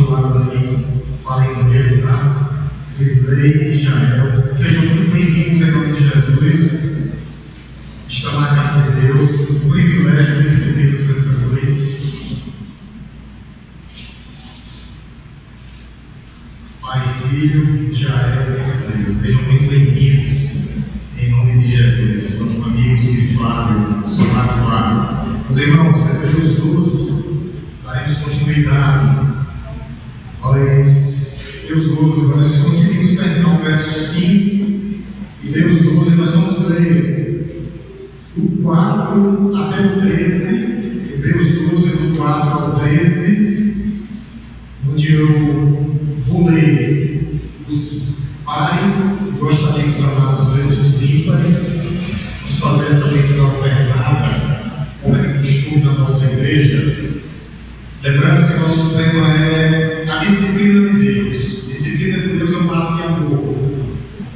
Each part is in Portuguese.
do lado aí, falem com ele, tá? Frisley e Jael, sejam muito bem-vindos em nome de Jesus. Estão na casa de Deus, um privilégio recebê-los nessa noite. Pai, Filho, Jael e Frisley, sejam muito bem-vindos em nome de Jesus. Somos amigos de Flávio, soldado Flávio. Meus irmãos, Hebreus 12, daremos continuidade. Hebreus 12, nós conseguimos terminar o verso 5, Hebreus 12, nós vamos ler do 4 até o 13, Hebreus 12, do 4 ao 13, onde eu vou ler os pares, gostaria que os amados lessem os ímpares, vamos fazer essa leitura alternada, como é costume na nossa igreja. Lembrando que nosso tema é a disciplina de Deus. Disciplina de Deus é um ato de amor.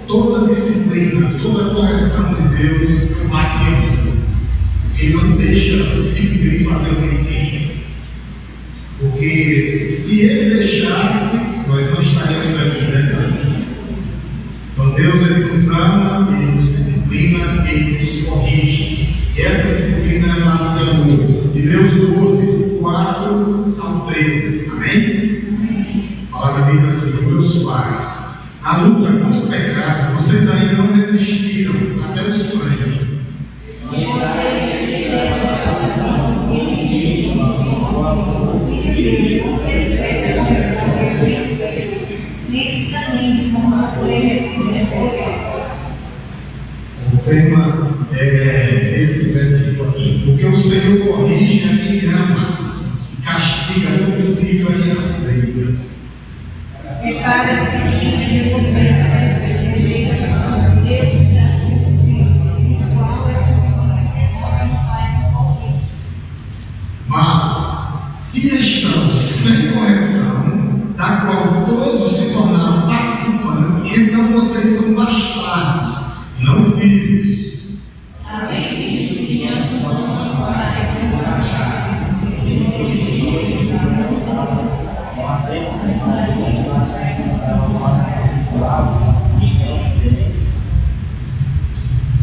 Toda disciplina, toda correção de Deus é um ato de amor. Ele não deixa o filho dele fazer o que ele quer. Porque se ele deixasse, nós não estaríamos aqui nessa vida. Então Deus, ele nos ama, ele nos disciplina, ele nos corrige. E essa disciplina é um ato de amor. Hebreus 12, 4 ao 13. Amém? A palavra diz assim: meus pais, na luta contra o pecado, vocês ainda não resistiram até o sangue. O tema é esse versículo aqui: porque o Senhor corrige a quem ama e castiga todo filho a quem aceita. Mas se estamos sem correção, da qual todos se tornaram participantes, então vocês são bastardos e não filhos.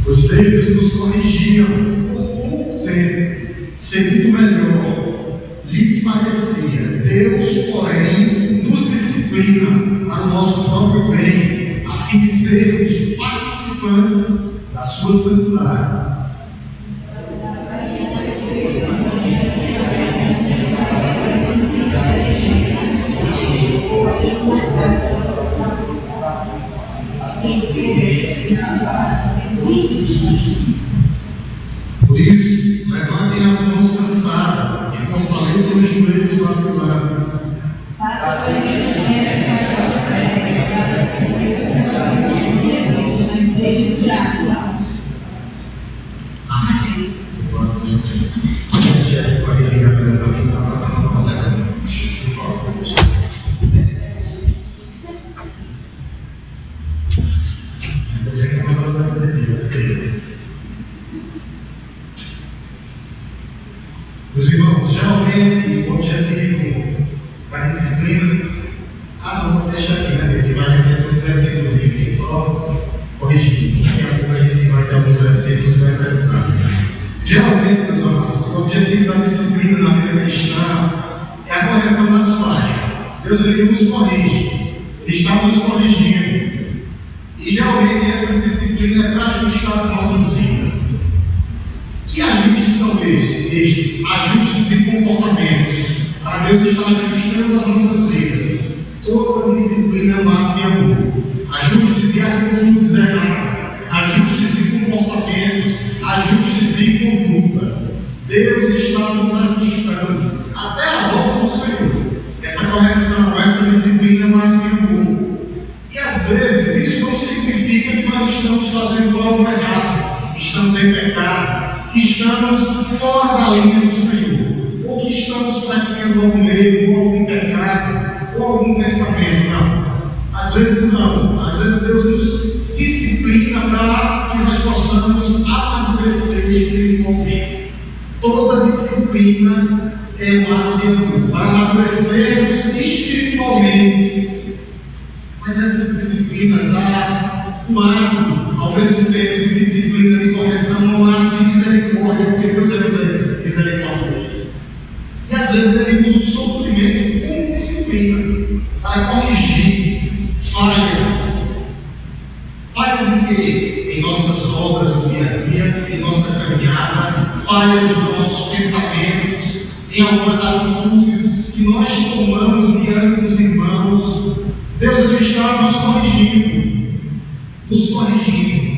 Vocês nos corrigiam por pouco tempo, segundo melhor lhes parecia. Deus, porém, nos disciplina para o nosso próprio bem, a fim de sermos participantes da sua santidade. Por isso, levantem as mãos cansadas e fortaleçam os joelhos vacilantes. Amém. Nossa, gente, Jéssica pode ligar para Deus, alguém está passando mal dela. Por favor. Então, já que a palavra vai ser de as crianças. Meus irmãos, geralmente o objetivo da disciplina, não vou deixar aqui, né? Que vai repetir os versículos aqui, só corrigir. Daqui a pouco a gente vai ter alguns versículos que vai precisar. Geralmente, meus amados, o objetivo da disciplina na vida cristã é a correção das falhas. Deus, ele nos corrige, ele está nos corrigindo. E geralmente essas disciplinas é para ajustar as nossas vidas. Que ajustes são estes? Ajustes de comportamentos. Deus está ajustando as nossas vidas. Toda disciplina é um ato de amor. Ajustes de atitudes erradas, ajustes de comportamentos, ajustes de condutas. Deus está nos ajustando até a volta do Senhor. Essa correção, essa disciplina é um ato de amor. E às vezes isso não significa que nós estamos fazendo algo errado, estamos em pecado, que estamos fora da linha do Senhor, ou que estamos praticando algum erro, ou algum pecado, ou algum pensamento. Não. Às vezes não. Às vezes Deus nos disciplina para que nós possamos amadurecer espiritualmente. Toda disciplina é um ato de amor, para amadurecermos espiritualmente. Mas essas disciplinas há um ato, ao mesmo tempo, de disciplina, de correção, um ato de misericórdia, porque Deus é misericordioso. E às vezes ele usa o sofrimento como disciplina, para corrigir falhas. Falhas em quê? Em nossas obras do dia a dia, em nossa caminhada, falhas nos nossos pensamentos, em algumas atitudes que nós tomamos diante dos irmãos. Deus ele está nos corrigindo, nos corrigindo.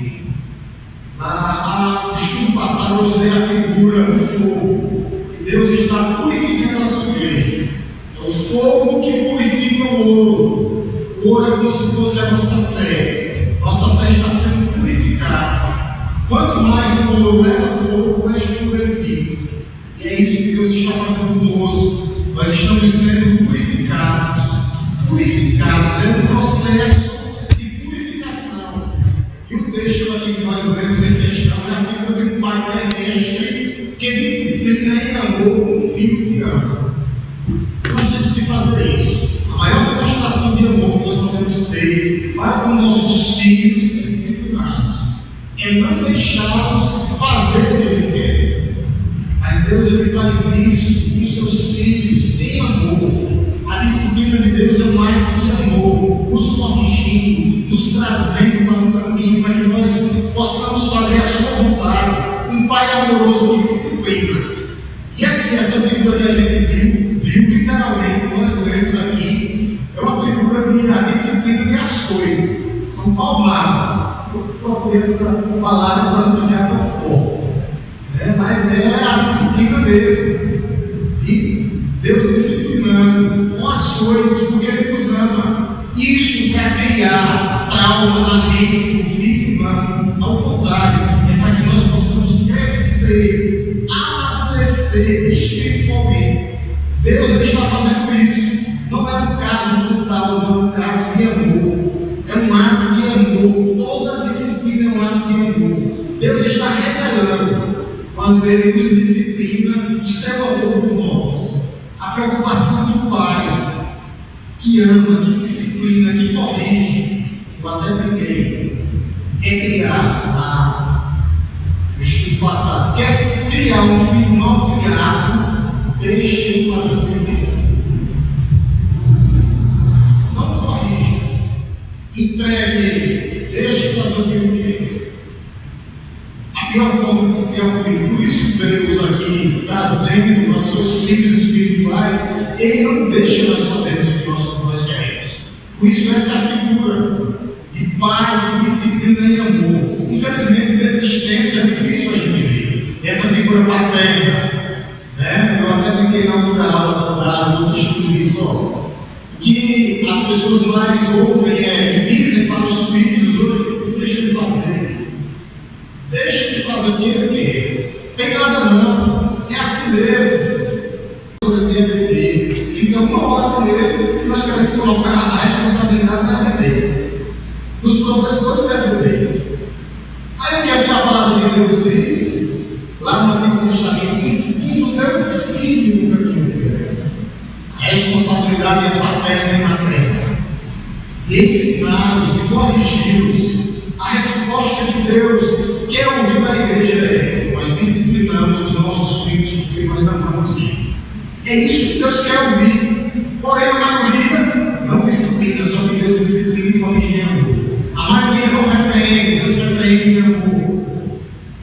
No estudo passado eu usei a figura do fogo. Deus está purificando a sua igreja. É o fogo que purifica o ouro. O ouro é como se fosse a nossa fé. Nossa fé está sendo purificada. Quanto mais o ouro leva fogo, mais puro ele fica. E é isso que Deus está fazendo conosco. Nós estamos sendo purificados. Purificados, é um processo de purificação. E o texto aqui que nós lemos em questão é a figura de um pai terrestre que disciplina em amor um filho que ama. Nós temos que fazer isso. A maior demonstração de amor que nós podemos ter para com nossos filhos é disciplinados. É não deixá-los fazer o que eles querem. Mas Deus ele faz isso com seus filhos em amor. A disciplina de Deus é um ato de amor, nos corrigindo, nos trazendo para um caminho para que nós possamos fazer a sua vontade. Um pai amoroso que disciplina. E aqui, essa figura que a gente viu literalmente, nós lemos aqui, é uma figura de a disciplina de ações. São palmadas. Eu procurei essa palavra para não ficar tão forte. Mas é a disciplina mesmo. De Deus disciplinando com ações, porque Ele nos ama. Isso para criar trauma na mente do filho humano. Ao contrário, é para que nós possamos crescer, amadurecer espiritualmente. Deus ele está fazendo isso. Não é um caso brutal, não é um caso de amor. É um ato de amor. Toda disciplina é um ato de amor. Deus está revelando, quando Ele nos disciplina, o seu amor por nós. A preocupação do Pai, que ama, que disciplina, que corrige. Eu até brinquei. É criar o estudo passado. Quer criar um filho mal criado, deixe ele fazer o que ele quer. Não corrija. Entregue ele. Deixe ele fazer o que ele quer. A pior forma de se criar um filho. Por isso Deus aqui trazendo para os seus filhos espirituais, Ele não deixa nós fazermos o que nós queremos. Por isso essa é a figura de pai que disciplina em amor. Infelizmente nesses tempos é difícil a gente ver essa figura paterna. Eu até brinquei na outra aula no outro estudo disso, que as pessoas mais ouvem e dizem para os filhos hoje, deixa ele fazer. Deixa ele fazer o que ele quer. Tem nada não. É assim mesmo. Fica uma hora com ele e nós queremos colocar a responsabilidade na bebê. Os professores da bebê. Aí o que é que a palavra de Deus diz? Lá no Antigo Testamento, ensina o teu filho no caminho dele. A responsabilidade é paterna e materna. De ensiná-los, de corrigi-los. A resposta que Deus quer ouvir da igreja é: nós disciplinamos os nossos filhos porque nós amamos Ele. É isso que Deus quer ouvir. Porém, a maioria não disciplina, só que Deus disciplina e corrige em amor. A maioria não repreende, Deus repreende em amor.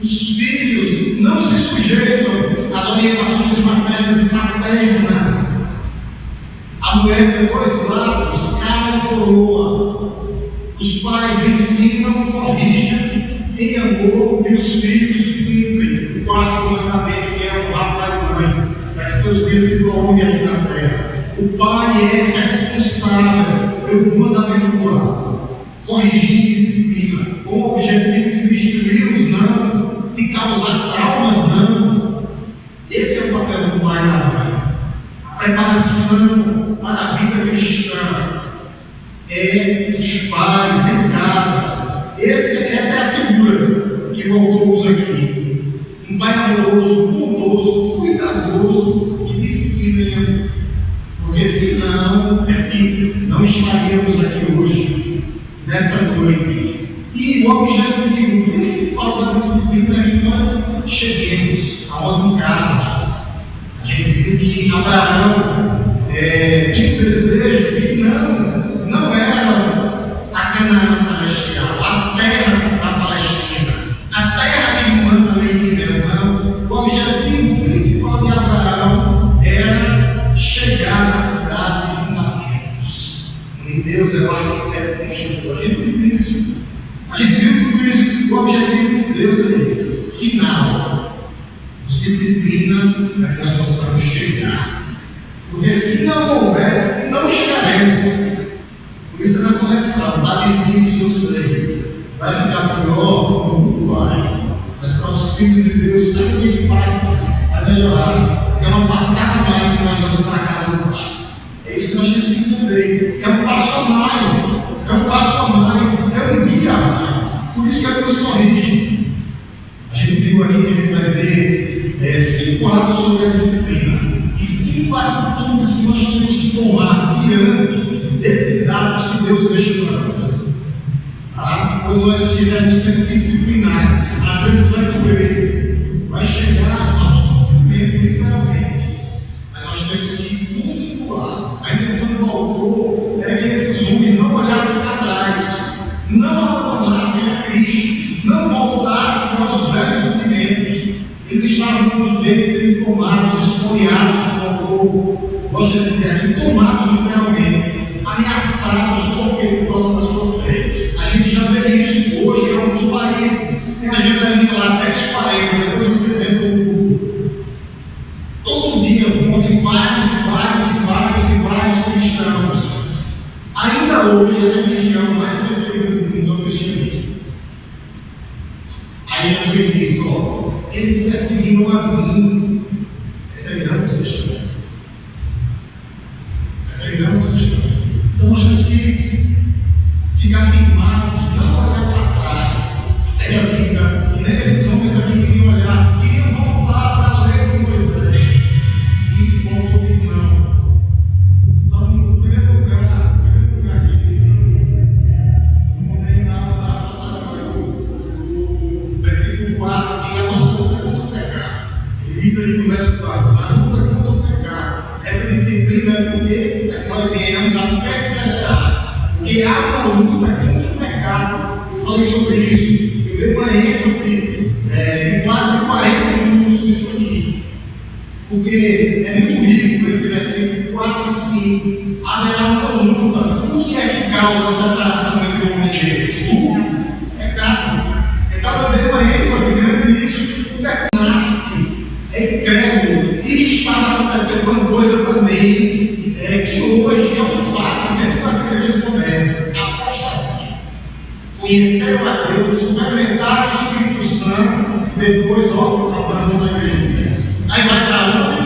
Os filhos não se sujeitam às orientações maternas e paternas. A mulher tem dois lados, cara e coroa. Os pais ensinam, corrigem em amor e os filhos cumprem o quarto mandamento, que é honrar pai e mãe, para que seus dias se prolonguem aqui na terra. O pai é responsável pelo mandamento do lar, corrigir e disciplina, com o objetivo de destruí-los, não, de causar traumas, não. Esse é o papel do pai e da mãe. A preparação para a vida cristã é os pais em casa. Essa é a figura que o autor usa aqui. Um pai amoroso, bondoso, cuidadoso, que disciplina disciplina, porque senão não estaríamos aqui hoje, nessa noite. E o objetivo principal da disciplina é que nós cheguemos aonde em casa. A gente viu que Abraão tinha um desejo que não era a Canaã celestial, as terras da Palestina, a terra que manda leite e mel, não. O objetivo principal de Abraão era chegar na cidade de fundamentos, onde Deus é o arquiteto construtor. A gente viu isso. A gente viu tudo isso. O objetivo de Deus é esse. Final. Nos disciplina para que nós possamos chegar. Porque se não houver, não chegaremos. Por isso é na correção. Está difícil, eu sei. Vai ficar pior? Não vai. Mas para os filhos de Deus, cada dia que passa, vai melhorar. Porque é uma passada a mais que nós vamos para a casa do Pai. É isso que nós temos que entender. É um passo a mais. É um passo a mais. É um dia a mais. Por isso que Deus nos corrige. A gente viu ali que a gente vai ver 5 atos sobre a disciplina. E 5 atitudes que nós temos que tomar diante desses atos que Deus deixou para nós. Tá? Quando nós estivermos sendo disciplinados, às vezes vai doer, vai chegar ao sofrimento, literalmente. Mas nós temos que continuar. A intenção do autor era que esses homens não olhassem para trás, não abandonassem a Cristo, não voltassem aos velhos rudimentos. Eles estavam com os deles sendo tomados, espoliados, como o autor gosta de dizer aqui, tomados literalmente, ameaçados por causa da sua fé. A gente já vê isso hoje em alguns países. Tem a gente lá 10:40, depois vocês entram no Google. Todo dia morrem vários cristãos. Ainda hoje a religião mais perseguida do mundo é o cristianismo. Aí Jesus diz: eles perseguiram a mim, perseguirão vocês também. Perseguirão vocês também. Então nós temos que ficar firmados, não olhar para trás. Velha vida, e nesses homens aqui queriam olhar, queriam voltar para a lei de Moisés. E o autor diz não. Então, no primeiro lugar que vou terminar a passada agora, o versículo 4, que é a nossa luta contra o pecado. Ele diz ali no verso 4, a luta contra o pecado. Essa disciplina é porque para que nós venhamos a perseverar. Porque há uma luta contra o pecado. Eu falei sobre isso. Eu dei uma ênfase de quase 40 minutos nisso aqui. Porque é muito rico esse versículo 4 e 5. Haverá uma luta. O que é que causa a separação entre o homem e Deus? O pecado. Então eu dei uma ênfase grande nisso. O pecado nasce, é incrédulo. E está acontecendo uma coisa também, que hoje é um fato dentro das igrejas modernas: a apostasia. Conheceram a Deus, experimentaram o Espírito Santo, e depois, abandonam a igreja de Deus. Aí vai para onde?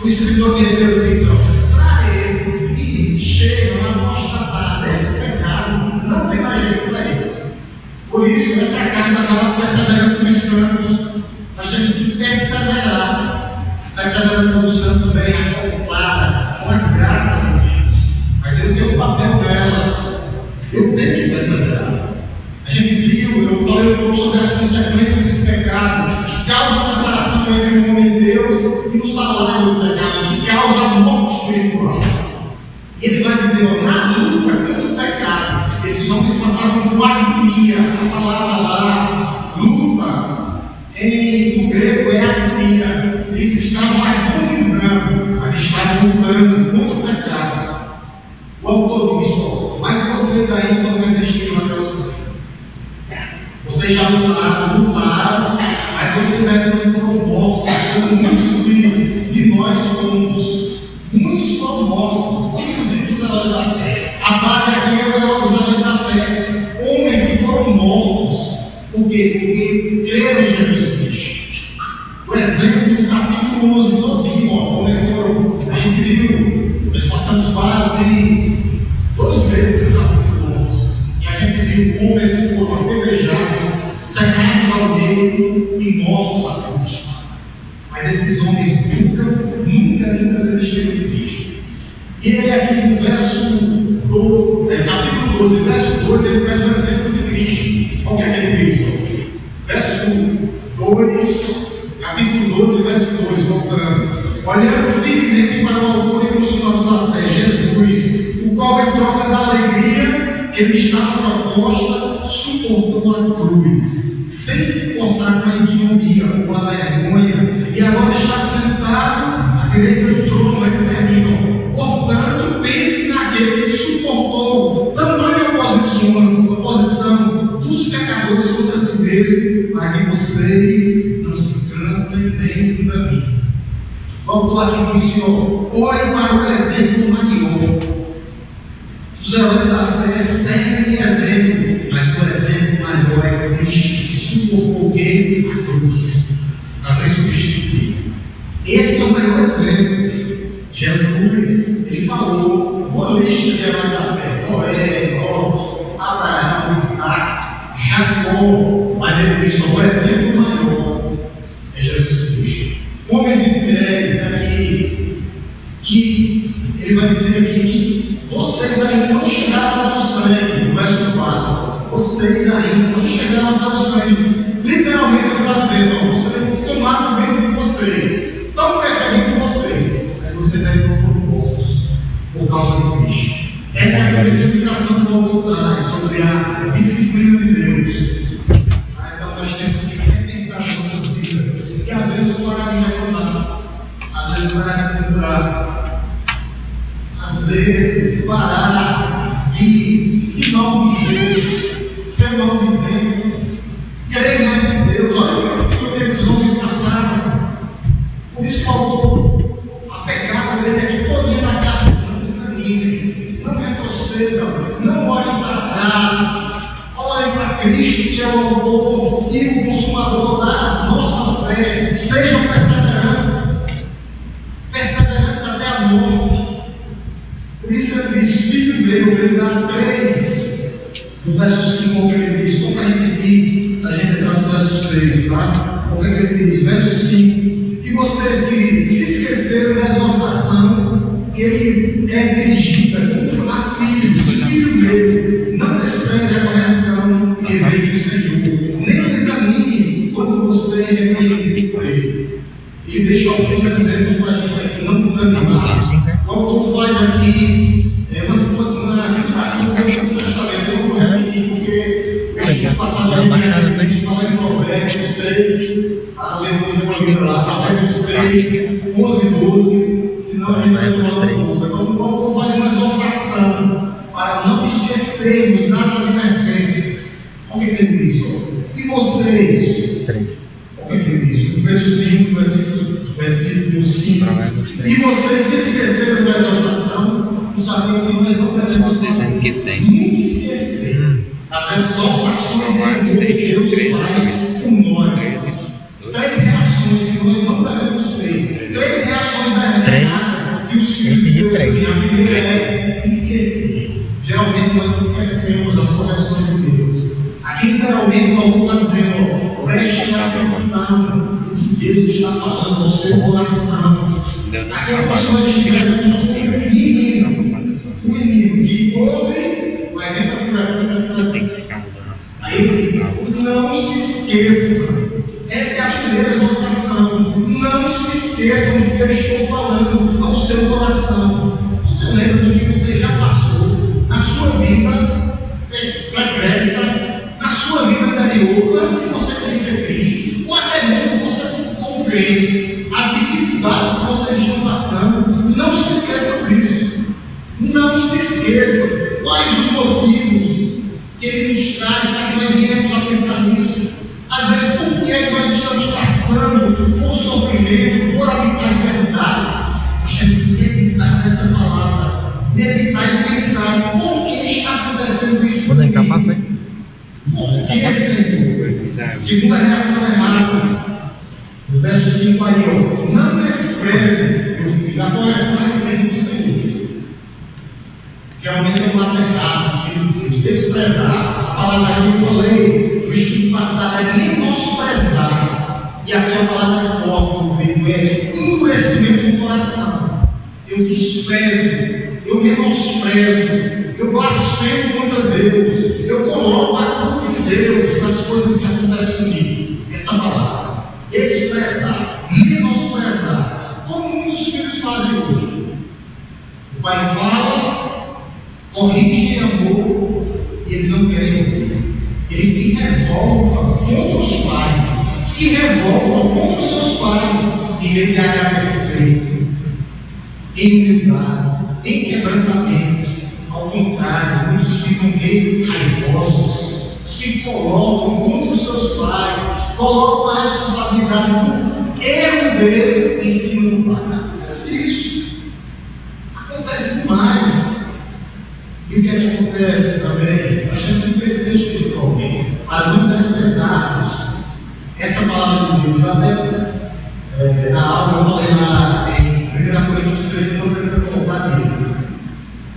O escritor de Hebreus diz: para esses que chegam a apostatar desse pecado, não tem mais jeito para eles. Por isso, essa carta da perseverança dos santos, nós temos que perseverar. A perseverança dos santos vem acoplada com a graça de Deus. Mas eu tenho o papel dela. Eu tenho que perseverar. A gente viu, eu falei um pouco sobre as consequências do pecado, que causa a separação entre o homem e Deus, e o salário do pecado, que causa a morte espiritual. E ele vai dizer, na luta contra o pecado, esses homens passavam por agonia. A palavra lá, luta, no grego é agonia. Eles estavam agonizando, mas estavam lutando contra o pecado. O autor diz: mas vocês ainda não resistiram até o sangue. Vocês já lutaram, mas vocês ainda não foram mortos, como muitos de nós somos. Muitos foram mortos, inclusive os heróis da fé. A base aqui é os heróis da fé. Homens que foram mortos. Por quê? Porque creram em Jesus Cristo. O exemplo do capítulo 11 todinho, homens foram. A gente viu, nós passamos quase 2 meses no capítulo 11. E a gente viu homens que foram apedrejados, cegados ao meio e mortos à cruz. Mas esses homens nunca desistiram de Cristo. E ele aqui no capítulo 12, verso 12, ele traz um exemplo de Cristo. Qual que é aquele Cristo? Verso 2, capítulo 12, verso 2, voltando. Olhando firmemente para o autor e consumador da fé, Jesus, o qual em troca da alegria que lhe estava proposta, suportou a cruz, sem se importar com a ignomia, com a vergonha, e agora está sentado à direita do trono, é que termina. Portanto, pense naquele que suportou tamanha oposição dos pecadores contra si mesmo, para que vocês não se cansem nem desanimem. O autor aqui diz: olhe para o exemplo maior. Os heróis da fé servem de exemplo, mas o exemplo maior é Cristo, que suportou o quê? A cruz, para nos substituir. Esse é o maior exemplo. Jesus, ele falou uma lista de heróis da fé: Noé, Enoque, Abraão, Isaac, Jacó. Mas ele diz: o exemplo maior é Jesus Cristo. Homens e mulheres aqui, que ele vai dizer aqui que vocês ainda não chegaram até o sangue, no verso 4. Vocês ainda não chegaram até o sangue. Literalmente ele está dizendo: vocês tomaram bem de vocês, estão perseguindo vocês, mas vocês ainda não foram mortos por causa de Cristo. Essa é a grande explicação que o autor traz sobre a disciplina de Deus. Então nós temos que repensar as nossas vidas. E às vezes parar de reclamar, às vezes parar de murmurar, às vezes parar de se maldizer, ser maldizente, querer mais em Deus. Olha o que esses homens passaram. Por isso que o autor, a pecado dele aqui todinha da carta: não desanimem, não retrocedam, não olhem para trás. Olhem para Cristo, que é o autor e o consumador da nossa fé. Sejam perseverantes até a morte. Por isso ele diz: filho meu, ele dá 3. No verso 5, o que ele diz? Só para repetir, a gente entrar no verso 6, sabe? O que ele diz? Verso 5: e vocês que se esqueceram da exortação que lhes é dirigida como a filhos meus, não despreze a correção que vem do Senhor, nem desanime quando você é repreendido por ele. E deixa alguns exemplos para a gente aqui não desanimar. O autor faz aqui uma citação que eu gostaria, eu não vou repetir, porque eu estou passando a gente fala em Provérbios 3, os irmãos de uma vida lá, Provérbios 3, 11 e 12, senão a gente vai demorar um pouco. Então o autor faz uma exortação para não esquecermos das advertências. O que ele diz? E vocês? 3. O que ele diz? No verso 5, versículo 5. E vocês se esqueceram da exortação, e sabiam que nós não devemos nunca esquecer as exortações que Deus faz com nós. 3 reações que nós não devemos ter. 3 reações erradas que os filhos de Deus têm. A primeira é esquecer. Geralmente nós esquecemos as correções de Deus. Aqui literalmente o autor está dizendo: preste atenção no que Deus está falando ao seu coração. Aqui é como se nós estivéssemos com um menino que ouve, mas entra por aqui sempre. Aí ele diz: não se esqueça. Essa é a primeira exortação. Não se esqueçam do que eu estou falando ao seu coração. Você lembra do que você já passou na sua vida pregressa, na sua vida anterior, antes de você conhecer Cristo, ou até mesmo você como crente, as dificuldades que vocês estão passando. Não se esqueçam disso. Não se esqueçam quais os motivos que Ele nos traz para que nós venhamos a pensar nisso. Às vezes, por que é que nós estamos passando por sofrimento, por adversidades? Nós temos que meditar nessa palavra, meditar e pensar: por que está acontecendo isso comigo? Por que, Senhor? Segunda reação errada, no verso 5 aí, não despreze, meu filho, a correção que vem do Senhor. Realmente é um lado errado, filho de Deus, desprezar. A palavra que eu falei no estudo passado é menosprezar. E aqui a palavra é forte, é coração, eu desprezo, eu menosprezo, eu blasfemo contra Deus, eu coloco a culpa em Deus nas coisas que acontecem comigo. Essa palavra, desprezar, menosprezar, como muitos filhos fazem hoje. O pai fala, corrige em amor, e eles não querem ouvir. Eles se revoltam contra os pais, se revoltam contra os seus pais, em vez de agradecer, em humildade, em quebrantamento. Ao contrário, muitos ficam meio raivosos, se colocam contra os seus pais, colocam a responsabilidade do erro dele em cima do pai. Acontece isso, acontece demais. E o que é que acontece também? Nós temos que crescer espiritualmente, para não desprezarmos essa palavra de Deus. Eu até, na aula, eu falei lá em 1 Coríntios 13, não precisa colocar nele.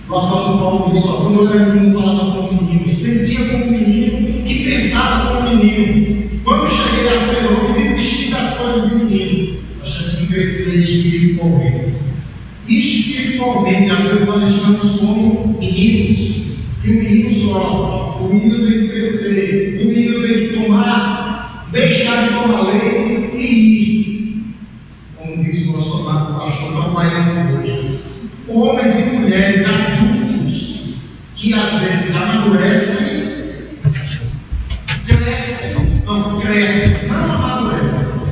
O apóstolo Paulo disse: quando eu era menino, falava como menino, sentia como menino e pensava como menino. Quando cheguei a ser homem, desisti das coisas de menino. Nós temos que crescer espiritualmente. Espiritualmente, às vezes nós estamos como meninos, e o menino sofre, o menino tem que crescer, o menino tem que tomar, deixar de tomar leite e ir. Como diz o nosso amado pastor, não vai depois. Homens e mulheres adultos que às vezes amadurecem, crescem, não amadurecem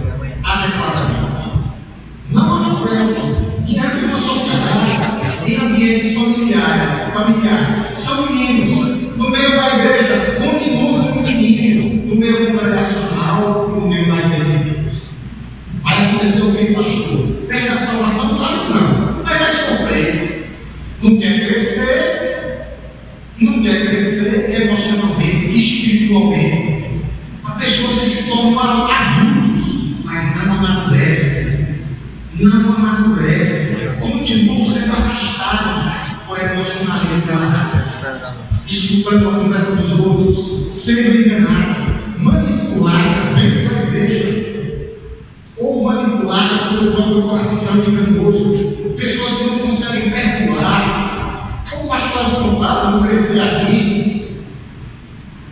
adequadamente, não amadurecem diante de uma sociedade, em ambientes familiares, são meninos. No meio da igreja, continuam como menino, no meio congregacional e no meio da igreja de Deus. Vai acontecer o que, pastor? Perde a salvação? Claro que não, mas vai sofrer. Não quer crescer emocionalmente, espiritualmente. As pessoas se tornam adultos, mas não amadurecem. Não amadurecem, continuam sendo arrastados por emocionalidade, escutando a conversa dos outros, sendo enganadas, manipuladas dentro da igreja, ou manipuladas pelo próprio coração enganoso. Pessoas que não conseguem perdoar. Como o pastor contava, não cresci aqui,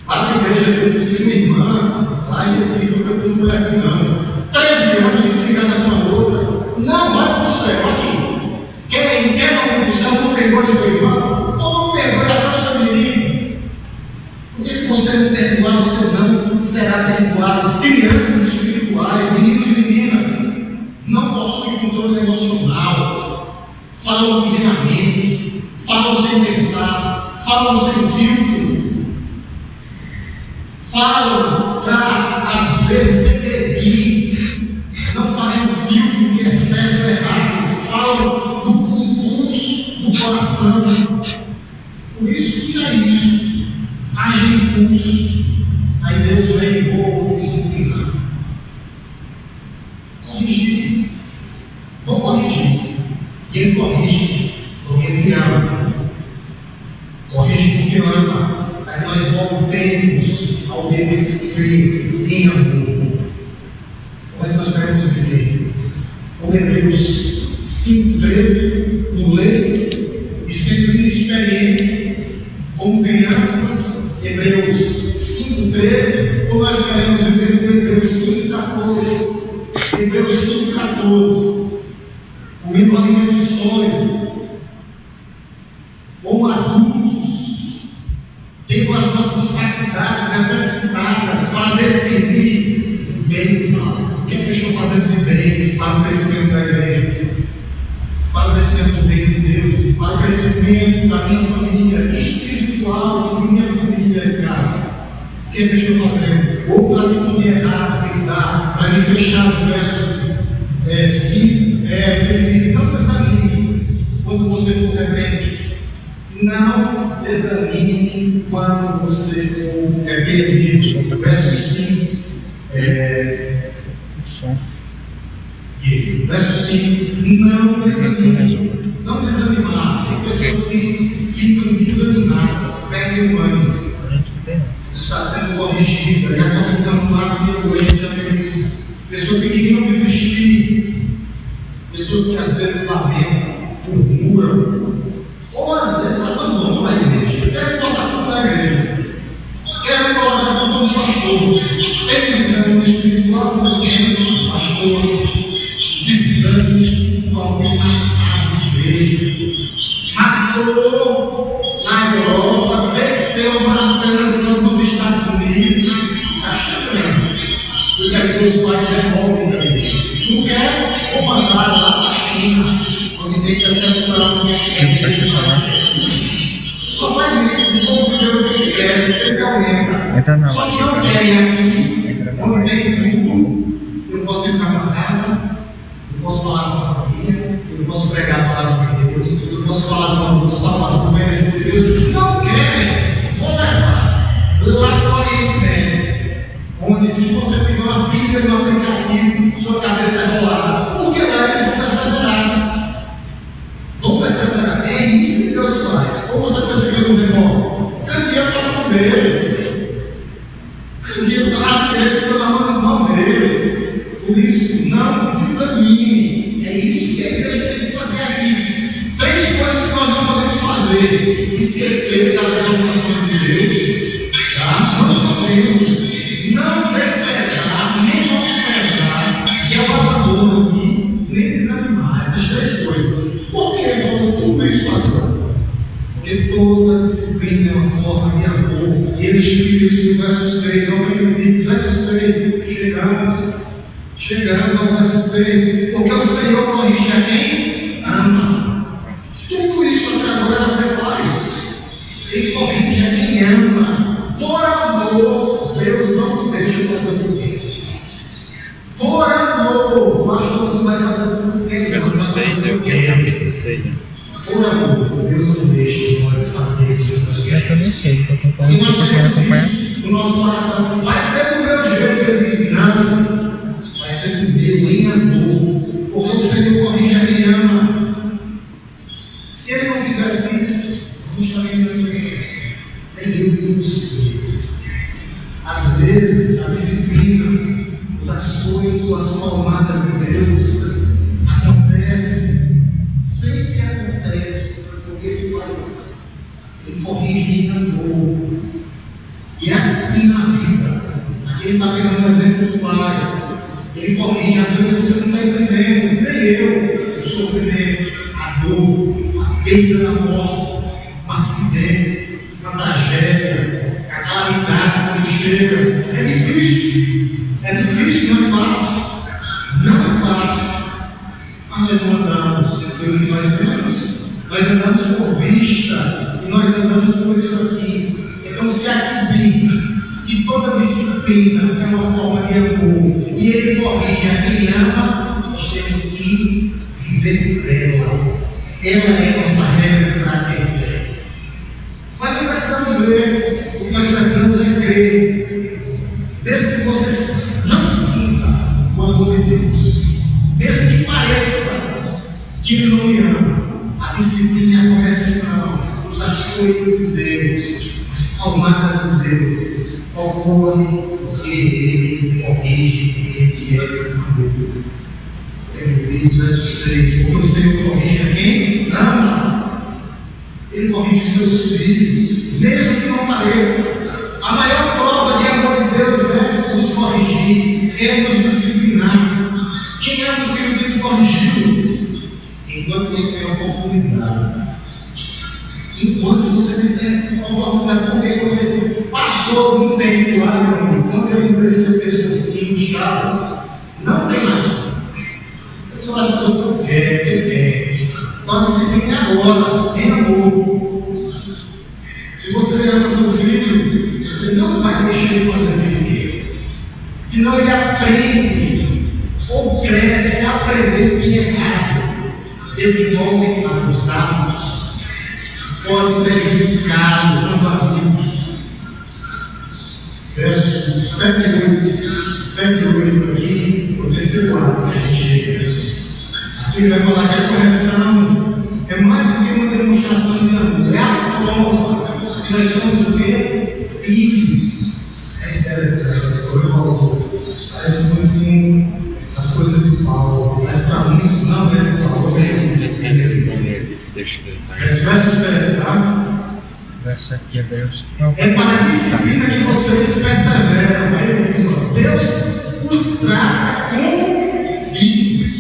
lá na igreja dele, disse que minha irmã, lá em Recife, não foi aqui não. 13 anos implicada com a outra. Não vai para o céu aqui. Quem quer não ir para o céu não perdoa seu irmão, ou não perdoa até o seu menino. Porque se você não perdoar, você não será perdoado. Crianças espirituais, meninos e meninas, não possuem controle emocional, falam o que vem à mente, falam sem pensar, falam sem filtro, falam para, às vezes, degredir, não fazem o filtro do que é certo ou errado, falam do impulso do coração. Por isso que é isso, age impulso. Aí Deus vem e vou disciplinar, corrigir, vou corrigir. E Ele corrige porque Ele ama, corrige porque ama, para que nós voltemos a obedecer em amor. Como é que nós queremos viver? Como Hebreus 5,13, no ler e sendo inexperiente, como crianças, Hebreus 5,13, ou nós queremos viver como Hebreus 5,14, Hebreus 5,14, comendo alimento sólido, como adultos, tendo as nossas faculdades exercitadas para discernir o bem e o mal. O que é que eu estou fazendo de bem para o crescimento da igreja, para o crescimento do reino de Deus, para o crescimento da minha família espiritual, de minha família em casa? O que é que eu estou fazendo? Outra atitude errada que dá para me fechar no verso 5, ele diz: não desanime quando você for repreendido. Não desanime quando você for repreendido. Verso 5. Verso 5. Não desanime. Não desanimar. São pessoas que ficam desanimadas, perdem o ânimo. Está sendo corrigida. E a correção do lado de hoje já viu isso. Pessoas que queriam desistir. Pessoas pessoas que às vezes lamentam, murmuram, ou às vezes abandonam a igreja, querem botar tudo na igreja, querem colocar tudo no pastor, tem desânimo espiritual também, pastor, desânimo espiritual, tem matado igrejas, matou na Europa, desceu matando nos Estados Unidos, está chegando, porque aí Deus vai remover a igreja. Não quer comandar lá para a China, onde tem percepção. Só faz isso, o povo de Deus que cresce, sempre aumenta. Só que não querem aqui, onde tem tudo. Eu posso ir para uma casa, eu posso falar com a família, eu posso pregar a palavra de Deus, eu posso falar com o Salvador, de Deus. Não querem, vou levar lá para o Oriente Médio, onde se você tiver uma Bíblia no aplicativo, sua cabeça é rolada, porque lá eles vão perseverar. Vão perseverar. É isso que Deus faz. Como você percebeu no demônio? Candeeiro está com dele. Candeeiro está nas igrejas, está na mão dele. Por isso, não desanime. É isso que a igreja tem que fazer aqui. 3 coisas que nós não podemos fazer: esquecer das exortações de Deus. Tá? Não podemos. Não desprezar, nem menosprezar, que é o abandono aqui, nem desanimar. Essas 3 coisas. Por que eu falo tudo isso agora? Porque toda disciplina é uma forma de amor. E ele explica isso no verso 6. Olha o que ele diz, verso 6. Chegando ao verso 6. Porque o Senhor corrige a quem ama. Tudo isso até agora era faz. Ele corrige a quem ama. Por amor, Deus não te deixa fazer por quê? Por amor, o pastor não vai fazer por quê? Verso 6 é o que? Capítulo 6. Por amor, Deus não deixa nós fazermos as coisas. Eu também sei, porque quando Se nós você temos acompanha. isso no nosso coração, vai ser do meu jeito, ele disse, não, vai ser do meu em amor, porque o Senhor corrige a quem ama. Se ele não fizesse isso, a gente estaria enganando você. É Deus. Às vezes, a disciplina, os ações, as palmadas de Deus acontecem, sempre acontece, porque esse Pai, ele corrige em amor. E é assim na vida. Aqui ele está pegando um exemplo do Pai. Ele corrige, às vezes você não está entendendo, nem eu, o sofrimento, a dor, a perda da morte, um acidente, uma tragédia, a calamidade quando chega. É difícil, não é fácil. Não é fácil. Mas nós não andamos pelo que nós vemos. Nós andamos por vista e nós andamos por isso aqui. Então, se aqui diz que toda disciplina é uma forma de amor e ele corrige a quem ama, nós temos que viver por ela. Ela é nossa regra para quem quer. Mas não precisamos ler, o que nós precisamos é crer. Mesmo que você não sinta o amor de Deus, mesmo que pareça que ele não me ama, a disciplina e a correção, os açoites de Deus, as palmadas de Deus, ocorre porque ele corrige quem é amor. Ele diz, verso 6, porque o Senhor corrige a quem ama. Ele corrige os seus filhos, mesmo que não pareça. A maior prova de amor de Deus é nos corrigir, é nos disciplinar. Quem ama o filho tem que corrigi-lo. Enquanto você tem oportunidade. Enquanto você não tem oportunidade, porque passou um tempo lá, meu amigo, quando ele cresceu pescocinho, chato, não tem mais. Você vai fazer o que eu quero. Então a disciplina é agora, em amor. Se você ama seu filho, você não vai deixar ele fazer o que ele quer. Senão ele aprende, ou cresce a aprender o que é errado. Desenvolve os hábitos, pode prejudicar o adulto. Verso 7 e 8 aqui, o terceiro hábito que a gente chega. Aqui ele vai falar que a correção é mais do que uma demonstração de amor, é a prova que nós somos o quê? Filhos. É interessante, essa coisa parece muito com as coisas de Paulo, mas para muitos não é. Deixa eu Esse verso 7, tá? Verso aqui é Deus. É para a disciplina que vocês perseveram. Aí ele diz, ó, Deus os trata como filhos.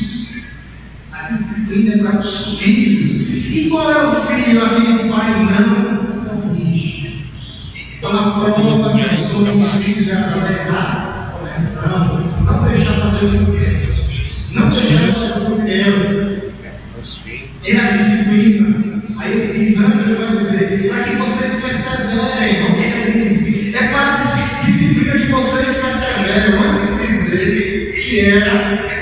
A disciplina é para os filhos. E qual é o filho a quem o pai não corrige? Então a prova que nós somos filhos é através da correção. Não deixar fazer o que eu quero. Não deixar fazer o que eu quero. É a disciplina. Aí ele diz, antes ele vai dizer, para que vocês perseverem. O que ele diz? É para a disciplina que vocês perseveram. Antes de dizer que era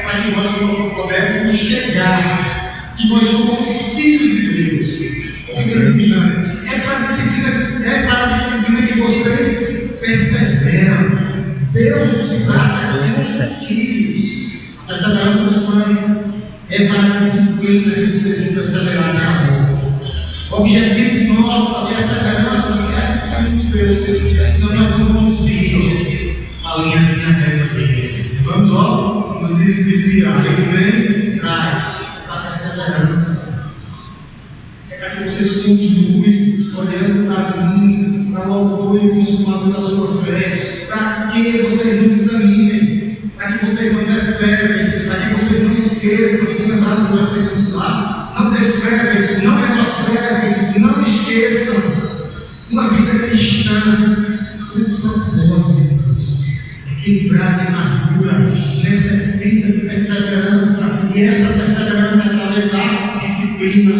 para que nós pudéssemos chegar, que nós somos filhos de Deus. O que ele diz antes? É para a disciplina que vocês perseveram. Deus os trata como filhos. A perseverança do sangue é para a disciplina que vocês vão perseverar na amor. O objetivo nosso, a perseverança, é a disciplina de Deus. Senão nós não vamos vir a linhazinha reta dele. Vamos, ó, nos desviar. Ele vem, traz a perseverança. É para que vocês continuem olhando para mim, para o autor e o consumador da sua fé, para que vocês não desanimem, para que vocês não desprezem, para que vocês não esqueçam de lembrar dos versículos lá. Não desprezem, não menosprezem, não esqueçam. Uma vida cristã com propósito, equilibrada em amargura, necessita de perseverança, e essa perseverança é através da disciplina,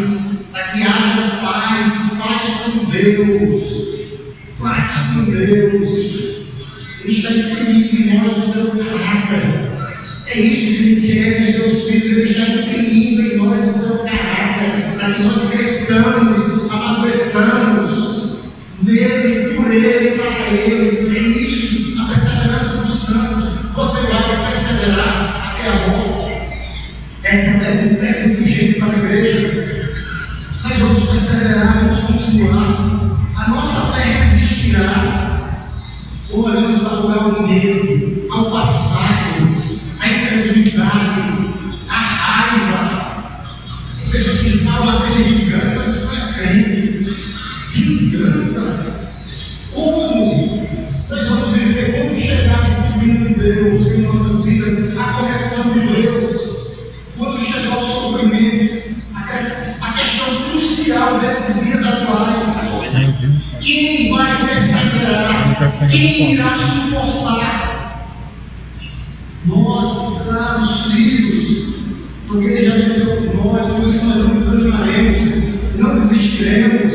para que haja paz com Deus, paz com Deus. Ele está imprimindo em nós o seu caráter. É isso que Ele quer dos seus filhos. Ele está imprimindo em nós o seu caráter, para que nós cresçamos, amadureçamos nele, por Ele, para Ele. É isso, a perseverança dos santos. Você vai perseverar até a morte. Essa é a pergunta do jeito para a igreja. Nós vamos perseverar, vamos continuar. A nossa fé resistirá. Olhamos ao medo, ao passado, à incredulidade, à raiva. Pessoas que falam até de vingança, isso não é crente. Vingança. Como nós vamos viver? Como chegar à disciplina de Deus em nossas vidas? A correção de Deus. Quando chegar o sofrimento, a questão crucial desses dias atuais. Quem vai perseverar? Quem irá suportar? Nós, escravos, filhos, porque Ele já venceu por nós, por isso nós não desanimaremos, não desistiremos.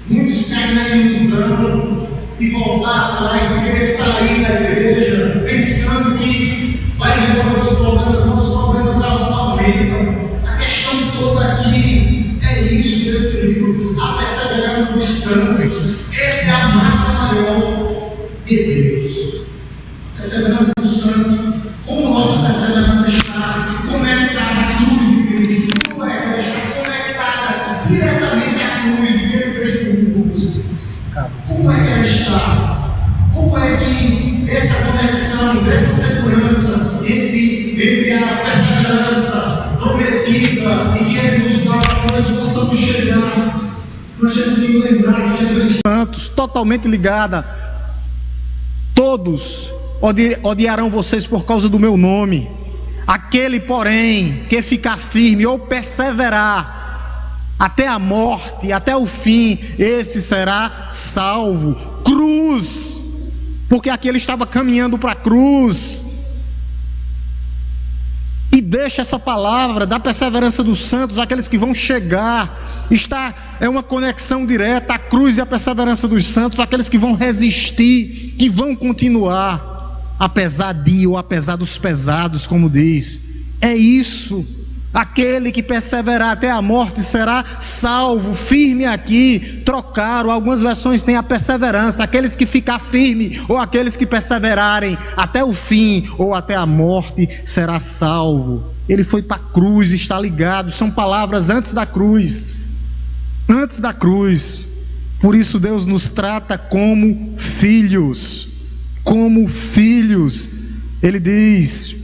Muitos caem na ilusão e voltar atrás e querer sair da igreja, pensando que vai resolver os problemas, não, os problemas aumentam. A questão toda aqui é isso desse livro, a perseverança dos santos. Essa é a marca maior de Deus. A perseverança dos santos. Como nossa perseverança está conectada à cruz de Cristo. Como é que ela está conectada diretamente à cruz que Ele fez conosco? Como é que ela está? Como é que essa conexão, essa segurança entre a perseverança prometida e que Ele nos dá para que nós possamos chegar? Nós temos que lembrar que Jesus Santos, totalmente ligada. Todos odiarão vocês por causa do meu nome. Aquele, porém, que ficar firme ou perseverar até a morte, até o fim, esse será salvo. Cruz, porque aqui ele estava caminhando para a cruz. E deixa essa palavra da perseverança dos santos, aqueles que vão chegar. É uma conexão direta, a cruz e a perseverança dos santos, aqueles que vão resistir, que vão continuar, apesar de ou apesar dos pesados, como diz. É isso. Aquele que perseverar até a morte será salvo. Firme aqui, trocaram, algumas versões têm a perseverança, aqueles que ficar firme, ou aqueles que perseverarem até o fim, ou até a morte, será salvo. Ele foi para a cruz, está ligado, são palavras antes da cruz. Antes da cruz. Por isso Deus nos trata como filhos. Como filhos. Ele diz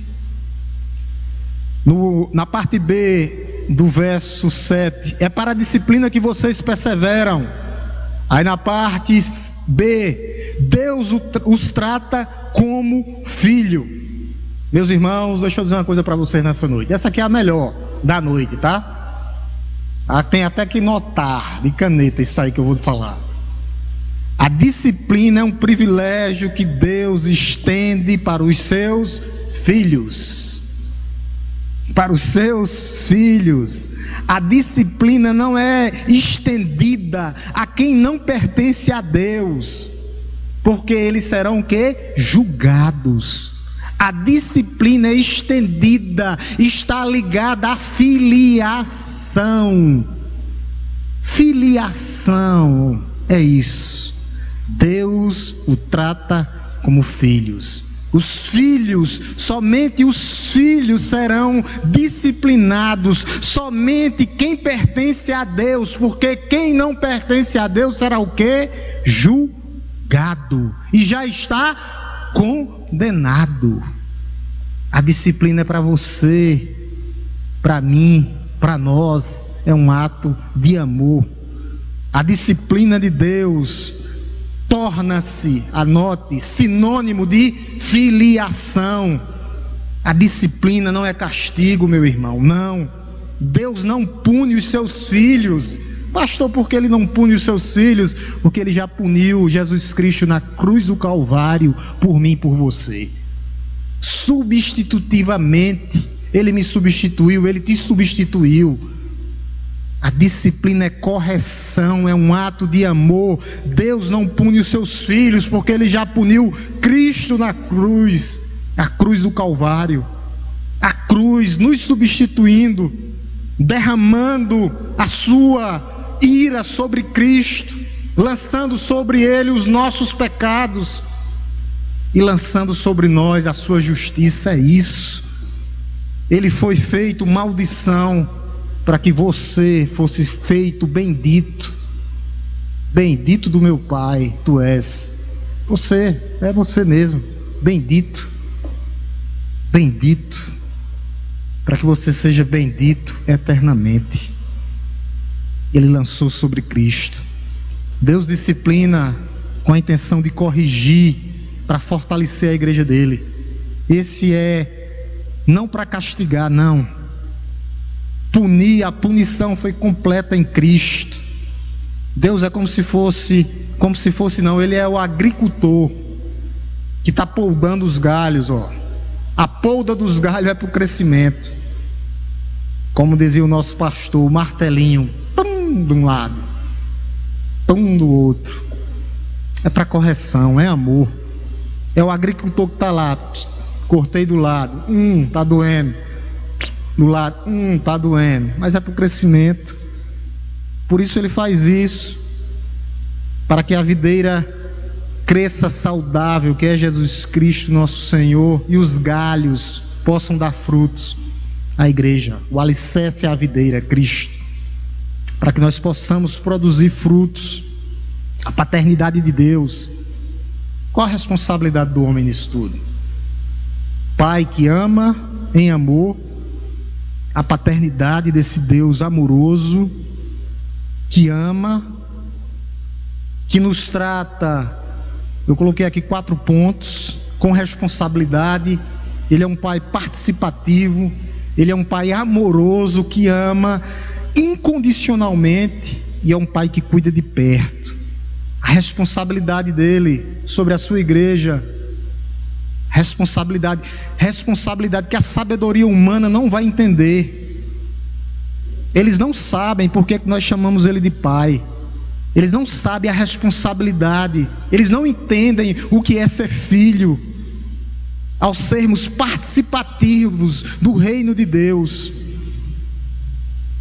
na parte B do verso 7, é para a disciplina que vocês perseveram. Aí na parte B, Deus os trata como filho. Meus irmãos, deixa eu dizer uma coisa para vocês nessa noite. Essa aqui é a melhor da noite, tá? Tem até que notar de caneta isso aí que eu vou falar. A disciplina é um privilégio que Deus estende para os seus filhos. Para os seus filhos. A disciplina não é estendida a quem não pertence a Deus, porque eles serão o quê? Julgados. A disciplina é estendida, está ligada à filiação. Filiação é isso. Deus o trata como filhos. Os filhos, somente os filhos serão disciplinados, somente quem pertence a Deus, porque quem não pertence a Deus será o quê? Julgado, e já está condenado. A disciplina é para você, para mim, para nós, é um ato de amor. A disciplina de Deus torna-se, anote, sinônimo de filiação. A disciplina não é castigo, meu irmão, não. Deus não pune os seus filhos. Pastor, por que Ele não pune os seus filhos? Porque Ele já puniu Jesus Cristo na cruz do Calvário, por mim e por você. Substitutivamente, Ele me substituiu, Ele te substituiu. A disciplina é correção, é um ato de amor. Deus não pune os seus filhos, porque Ele já puniu Cristo na cruz, a cruz do Calvário. A cruz nos substituindo, derramando a sua ira sobre Cristo, lançando sobre Ele os nossos pecados e lançando sobre nós a sua justiça. É isso. Ele foi feito maldição para que você fosse feito bendito. Bendito do meu Pai, tu és. Você, é você mesmo, bendito. Bendito. Para que você seja bendito eternamente. Ele lançou sobre Cristo. Deus disciplina com a intenção de corrigir, para fortalecer a igreja dele. Esse é não para castigar, não. Punir, a punição foi completa em Cristo. Deus é como se fosse não, Ele é o agricultor que está poldando os galhos, ó. A polda dos galhos é para o crescimento. Como dizia o nosso pastor, o martelinho, pum, de um lado, pum, do outro. É para correção, é amor. É o agricultor que está lá, cortei do lado, está doendo. Do lado, está doendo, mas é para o crescimento. Por isso Ele faz isso, para que a videira cresça saudável, que é Jesus Cristo nosso Senhor, e os galhos possam dar frutos à igreja. O alicerce é a videira, Cristo, para que nós possamos produzir frutos. A paternidade de Deus. Qual a responsabilidade do homem nisso tudo? Pai que ama em amor. A paternidade desse Deus amoroso, que ama, que nos trata. Eu coloquei aqui 4 pontos, com responsabilidade. Ele é um pai participativo, Ele é um pai amoroso, que ama incondicionalmente, e é um pai que cuida de perto. A responsabilidade dele sobre a sua igreja, responsabilidade que a sabedoria humana não vai entender. Eles não sabem por que nós chamamos Ele de Pai. Eles não sabem a responsabilidade. Eles não entendem o que é ser filho. Ao sermos participativos do reino de Deus,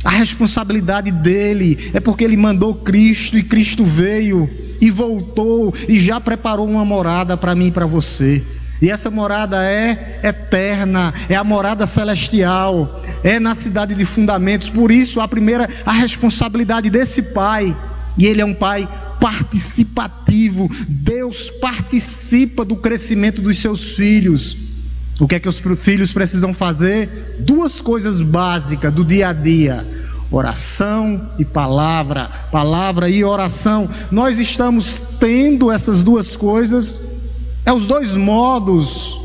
a responsabilidade dele é porque Ele mandou Cristo, e Cristo veio e voltou e já preparou uma morada para mim e para você. E essa morada é eterna, é a morada celestial, é na cidade de fundamentos. Por isso, a responsabilidade desse pai, e Ele é um pai participativo. Deus participa do crescimento dos seus filhos. O que é que os filhos precisam fazer? Duas coisas básicas do dia a dia: oração e palavra, palavra e oração. Nós estamos tendo essas duas coisas, os dois modos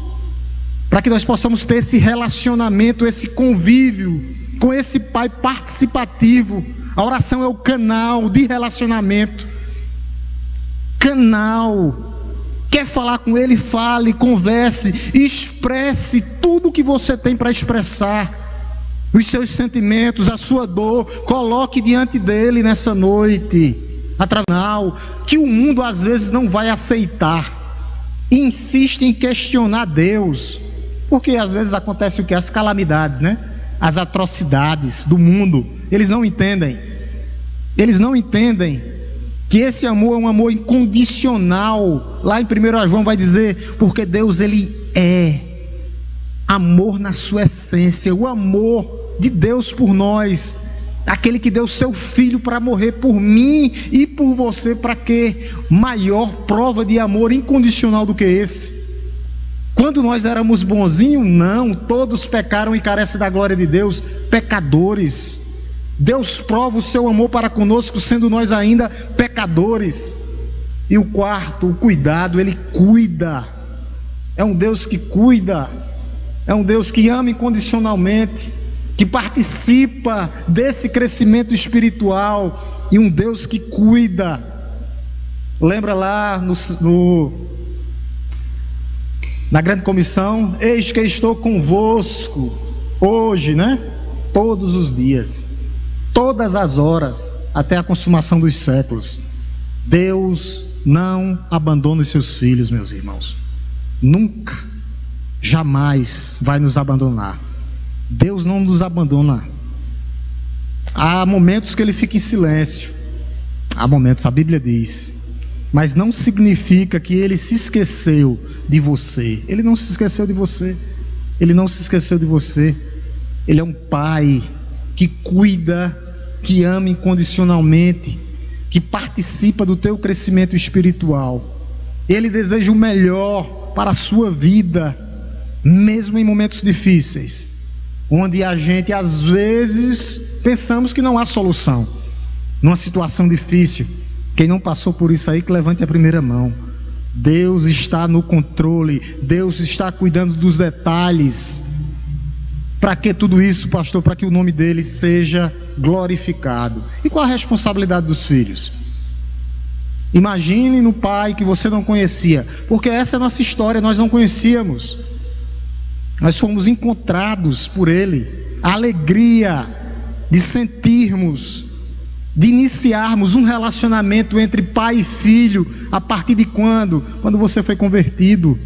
para que nós possamos ter esse relacionamento, esse convívio com esse Pai participativo. A oração é o canal de relacionamento. Canal. Quer falar com Ele? Fale, converse, expresse tudo o que você tem para expressar. Os seus sentimentos, a sua dor, coloque diante dele nessa noite. Que o mundo às vezes não vai aceitar. Insiste em questionar Deus. Porque às vezes acontece o que? As calamidades, né? As atrocidades do mundo. Eles não entendem. Eles não entendem que esse amor é um amor incondicional. Lá em 1 João vai dizer: porque Deus, Ele é amor na sua essência. O amor de Deus por nós, aquele que deu seu Filho para morrer por mim e por você. Para quê? Maior prova de amor incondicional do que esse? Quando nós éramos bonzinhos? Não, todos pecaram e carecem da glória de Deus, pecadores. Deus prova o seu amor para conosco, sendo nós ainda pecadores. E o quarto, o cuidado. Ele cuida. É um Deus que cuida. É um Deus que ama incondicionalmente, que participa desse crescimento espiritual. E um Deus que cuida. Lembra lá na grande comissão: eis que estou convosco hoje, né? Todos os dias, todas as horas, até a consumação dos séculos. Deus não abandona os seus filhos, meus irmãos. Nunca, jamais vai nos abandonar. Deus não nos abandona. Há momentos que Ele fica em silêncio. Há momentos, a Bíblia diz. Mas não significa que Ele se esqueceu de você. Ele não se esqueceu de você. Ele não se esqueceu de você. Ele é um Pai que cuida, que ama incondicionalmente, que participa do teu crescimento espiritual. Ele deseja o melhor para a sua vida, mesmo em momentos difíceis, onde a gente às vezes pensamos que não há solução. Numa situação difícil, quem não passou por isso aí, que levante a primeira mão. Deus está no controle. Deus está cuidando dos detalhes. Para que tudo isso, pastor? Para que o nome dele seja glorificado. E qual a responsabilidade dos filhos? Imagine no pai que você não conhecia, porque essa é a nossa história. Nós não conhecíamos, nós fomos encontrados por ele. A alegria de sentirmos, de iniciarmos um relacionamento entre pai e filho. A partir de quando? Quando você foi convertido.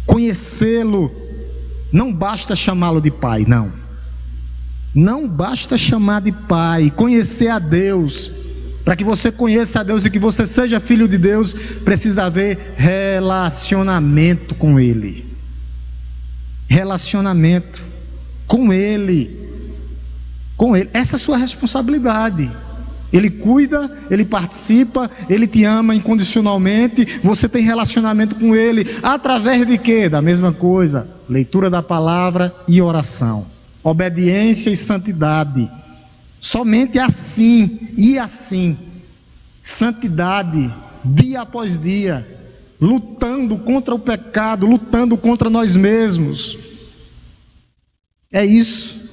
Conhecê-lo. Não basta chamá-lo de pai, não. Não basta chamar de pai. Conhecer a Deus. Para que você conheça a Deus e que você seja filho de Deus, precisa haver relacionamento com Ele. Relacionamento com Ele. Com Ele. Essa é a sua responsabilidade. Ele cuida, Ele participa, Ele te ama incondicionalmente. Você tem relacionamento com Ele. Através de quê? Da mesma coisa: leitura da palavra e oração, obediência e santidade. Somente assim e assim, santidade, dia após dia, lutando contra o pecado, lutando contra nós mesmos. É isso.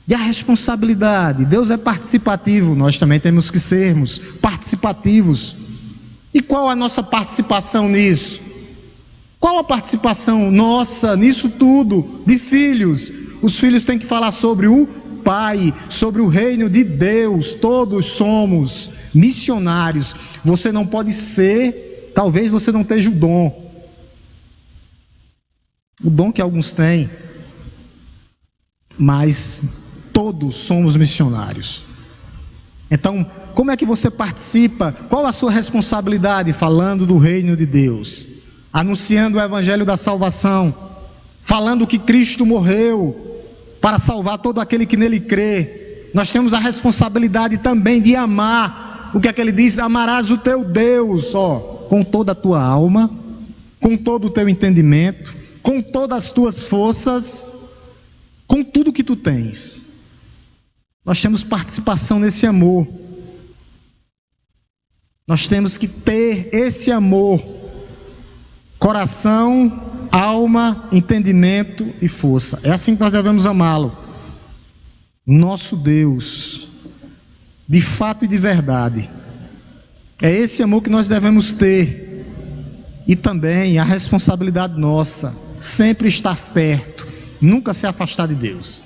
E a responsabilidade? Deus é participativo, nós também temos que sermos participativos. E qual a nossa participação nisso? Qual a participação nossa nisso tudo, de filhos? Os filhos têm que falar sobre o Pai, sobre o reino de Deus. Todos somos missionários. Você não pode ser, talvez você não tenha o dom que alguns têm, mas todos somos missionários. Então, como é que você participa? Qual a sua responsabilidade? Falando do reino de Deus, anunciando o evangelho da salvação, falando que Cristo morreu para salvar todo aquele que nele crê. Nós temos a responsabilidade também de amar. O que é que ele diz? Amarás o teu Deus, com toda a tua alma, com todo o teu entendimento, com todas as tuas forças, com tudo que tu tens. Nós temos participação nesse amor. Nós temos que ter esse amor, coração, alma, entendimento e força. É assim que nós devemos amá-lo. Nosso Deus, de fato e de verdade. É esse amor que nós devemos ter. E também a responsabilidade nossa, sempre estar perto, nunca se afastar de Deus,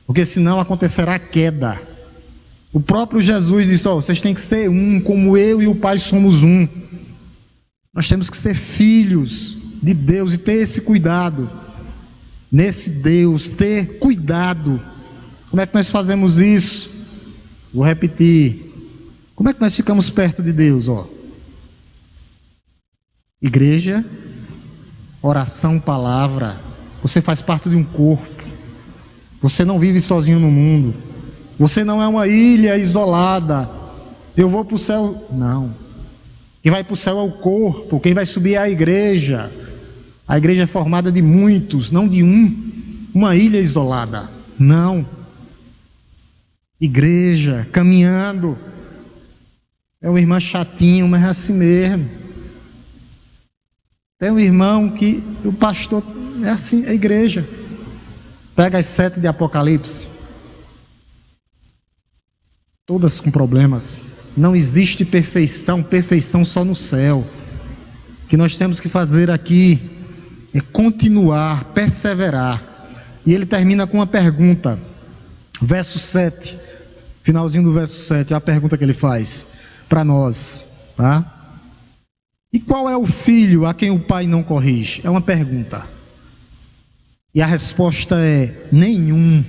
porque senão acontecerá queda. O próprio Jesus disse: vocês têm que ser um, como eu e o Pai somos um. Nós temos que ser filhos de Deus e ter esse cuidado. Nesse Deus, ter cuidado. Como é que nós fazemos isso? Vou repetir. Como é que nós ficamos perto de Deus? Igreja, oração, palavra. Você faz parte de um corpo. Você não vive sozinho no mundo. Você não é uma ilha isolada. Eu vou para o céu. Não. Quem vai para o céu é o corpo. Quem vai subir é a igreja. A igreja é formada de muitos, não de uma ilha isolada. Não. Igreja, caminhando. É um irmão chatinho, mas é assim mesmo. Tem um irmão que o pastor é assim, é a igreja. Pega as 7 de Apocalipse. Todas com problemas. Não existe perfeição, perfeição só no céu. O que nós temos que fazer aqui é continuar, perseverar. E ele termina com uma pergunta. Verso 7, finalzinho do verso 7, é a pergunta que ele faz para nós, tá? E qual é o filho a quem o pai não corrige? É uma pergunta. E a resposta é: nenhum.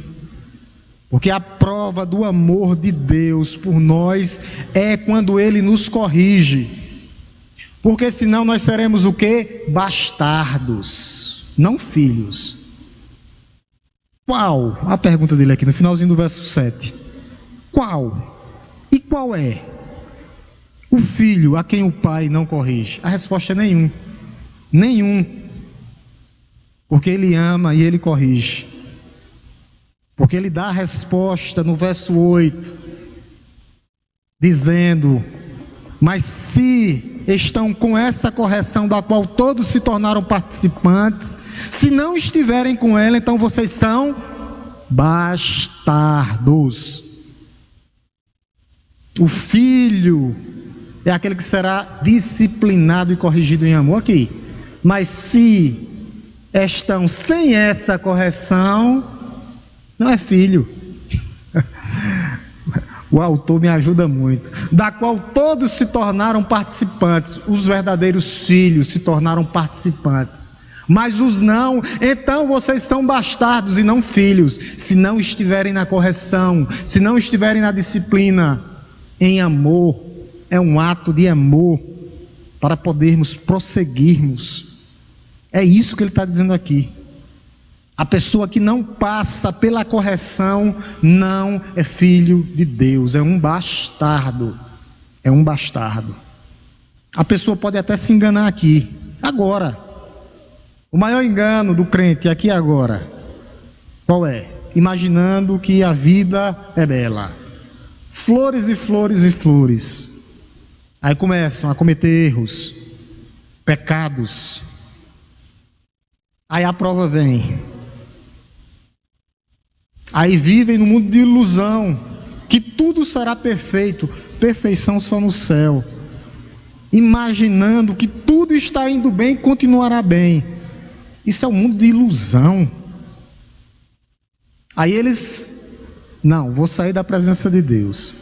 Porque a prova do amor de Deus por nós é quando Ele nos corrige. Porque senão nós seremos o quê? Bastardos, não filhos. Qual? A pergunta dele aqui no finalzinho do verso 7. Qual? E qual é o filho a quem o pai não corrige? A resposta é nenhum. Nenhum. Porque ele ama e ele corrige. Porque ele dá a resposta no verso 8, dizendo: mas se estão com essa correção da qual todos se tornaram participantes, se não estiverem com ela, então vocês são bastardos. O filho é aquele que será disciplinado e corrigido em amor aqui. Mas se estão sem essa correção, não é filho. O autor me ajuda muito. Da qual todos se tornaram participantes. Os verdadeiros filhos se tornaram participantes. Mas os não, então vocês são bastardos e não filhos, se não estiverem na correção, se não estiverem na disciplina. Em amor, é um ato de amor para podermos prosseguirmos. É isso que ele está dizendo aqui. A pessoa que não passa pela correção não é filho de Deus, é um bastardo. É um bastardo. A pessoa pode até se enganar aqui, agora. O maior engano do crente aqui agora, qual é? Imaginando que a vida é bela. Flores e flores e flores. Aí começam a cometer erros, pecados. Aí a prova vem. Aí vivem no mundo de ilusão, que tudo será perfeito, perfeição só no céu, imaginando que tudo está indo bem e continuará bem. Isso é um mundo de ilusão. Aí eles, não, vou sair da presença de Deus.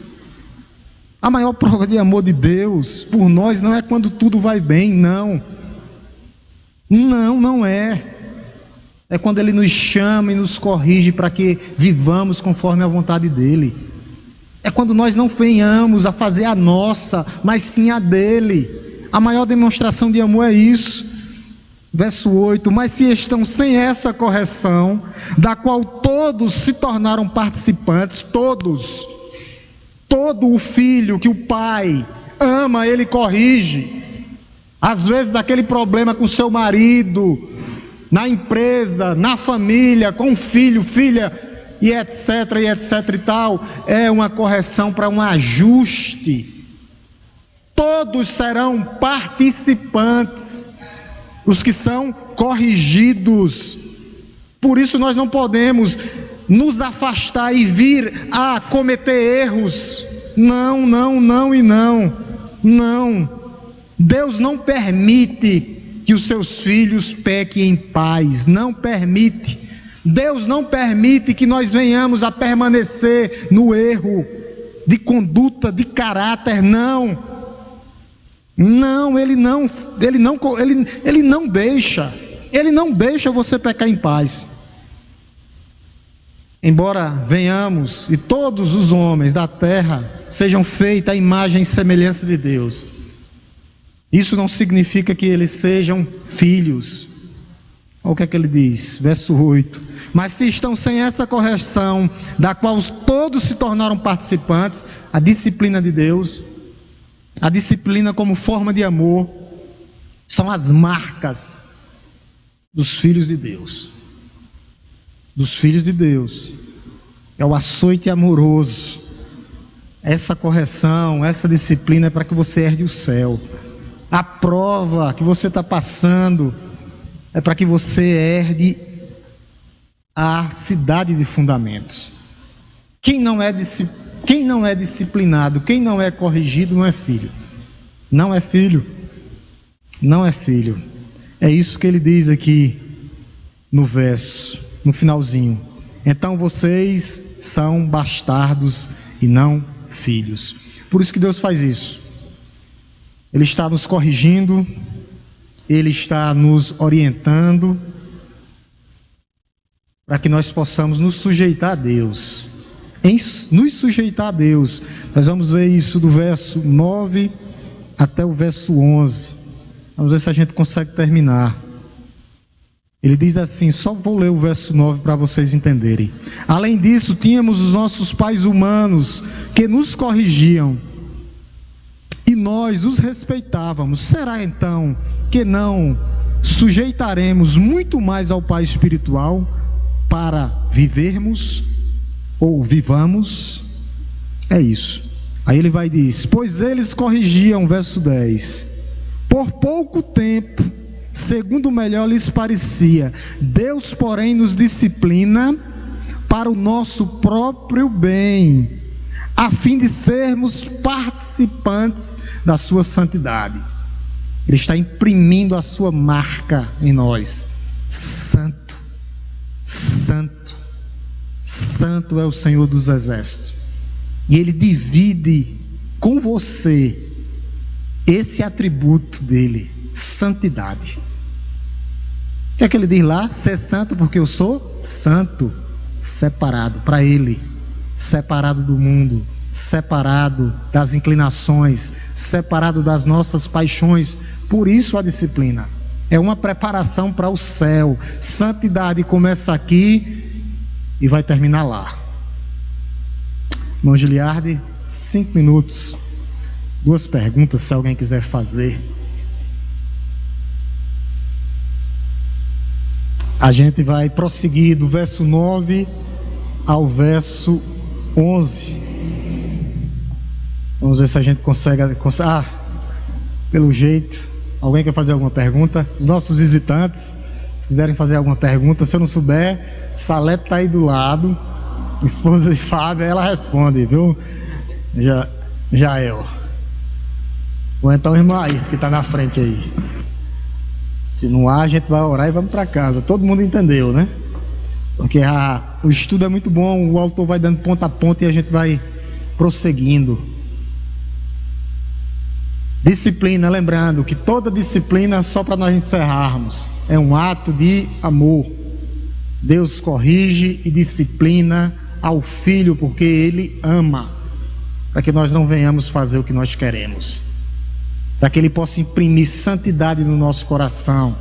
A maior prova de amor de Deus por nós não é quando tudo vai bem, não. Não é. É quando Ele nos chama e nos corrige para que vivamos conforme a vontade dEle. É quando nós não venhamos a fazer a nossa, mas sim a dEle. A maior demonstração de amor é isso. Verso 8: mas se estão sem essa correção, da qual todos se tornaram participantes, todos, todo o filho que o pai ama, ele corrige. Às vezes aquele problema com seu marido, na empresa, na família, com filho, filha, e etc e tal, é uma correção para um ajuste. Todos serão participantes, os que são corrigidos. Por isso nós não podemos nos afastar e vir a cometer erros. Não. Deus não permite que os seus filhos pequem em paz, não permite. Deus não permite que nós venhamos a permanecer no erro de conduta, de caráter, não. Ele não deixa você pecar em paz. Embora venhamos e todos os homens da terra sejam feitos à imagem e semelhança de Deus, isso não significa que eles sejam filhos. Olha o que é que ele diz, verso 8: mas se estão sem essa correção, da qual todos se tornaram participantes, a disciplina de Deus, a disciplina como forma de amor, são as marcas dos filhos de Deus. Dos filhos de Deus. É o açoite amoroso. Essa correção, essa disciplina é para que você herde o céu. A prova que você está passando é para que você herde a cidade de fundamentos. Quem não é disciplinado, quem não é corrigido, não é filho. Não é filho. Não é filho. É isso que ele diz aqui no verso, no finalzinho. Então vocês são bastardos e não filhos. Por isso que Deus faz isso. Ele está nos corrigindo, Ele está nos orientando, para que nós possamos nos sujeitar a Deus. Nos sujeitar a Deus. Nós vamos ver isso do verso 9 até o verso 11. Vamos ver se a gente consegue terminar. Ele diz assim, só vou ler o verso 9 para vocês entenderem. Além disso, tínhamos os nossos pais humanos que nos corrigiam e nós os respeitávamos. Será então que não sujeitaremos muito mais ao Pai espiritual para vivermos ou vivamos? É isso. Aí ele vai e diz, pois eles corrigiam, verso 10, por pouco tempo, segundo melhor lhes parecia. Deus, porém, nos disciplina para o nosso próprio bem, a fim de sermos participantes da sua santidade. Ele está imprimindo a sua marca em nós. Santo, santo, santo é o Senhor dos exércitos. E Ele divide com você esse atributo dele, santidade. O que é que ele diz lá? Ser santo porque eu sou santo, separado para Ele, separado do mundo, separado das inclinações, separado das nossas paixões. Por isso a disciplina é uma preparação para o céu. Santidade começa aqui e vai terminar lá. Irmão Giliardi, 5 minutos, 2 perguntas se alguém quiser fazer. A gente vai prosseguir do verso 9 ao verso 11. Vamos ver se a gente consegue. Pelo jeito, alguém quer fazer alguma pergunta? Os nossos visitantes, se quiserem fazer alguma pergunta, se eu não souber, Salete está aí do lado, esposa de Fábio, ela responde, viu? Jael. Ou então o irmão aí, que está na frente aí. Se não há, a gente vai orar e vamos para casa. Todo mundo entendeu, né? Porque o estudo é muito bom, o autor vai dando ponta a ponta e a gente vai prosseguindo. Disciplina, lembrando que toda disciplina, só para nós encerrarmos, é um ato de amor. Deus corrige e disciplina ao filho porque Ele ama, para que nós não venhamos fazer o que nós queremos, para que Ele possa imprimir santidade no nosso coração,